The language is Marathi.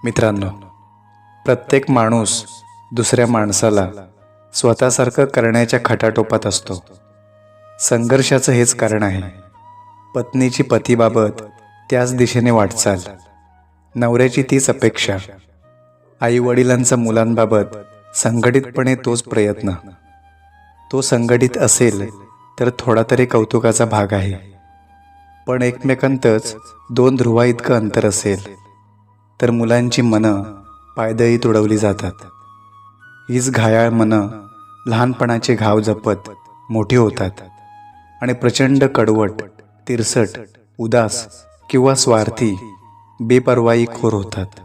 मित्रांनो, प्रत्येक माणूस दुसऱ्या माणसाला स्वतःसारखं करण्याच्या खटाटोपात असतो. संघर्षाचं हेच कारण आहे. पत्नीची पतीबाबत त्याच दिशेने वाटचाल, नवऱ्याची तीच अपेक्षा, आई वडिलांचा मुलांबाबत संघटितपणे तोच प्रयत्न. तो संघटित असेल तर थोडा तरी कौतुकाचा भाग आहे, पण एकमेकांतच दोन ध्रुवा इतकं अंतर असेल तर मुलांची मनं पायदळी तुडवली जातात. हीच घायाळ मनं लहानपणाचे घाव जपत मोठी होतात आणि प्रचंड कडवट, तिरसट, उदास किंवा स्वार्थी, बेपर्वाईखोर होतात.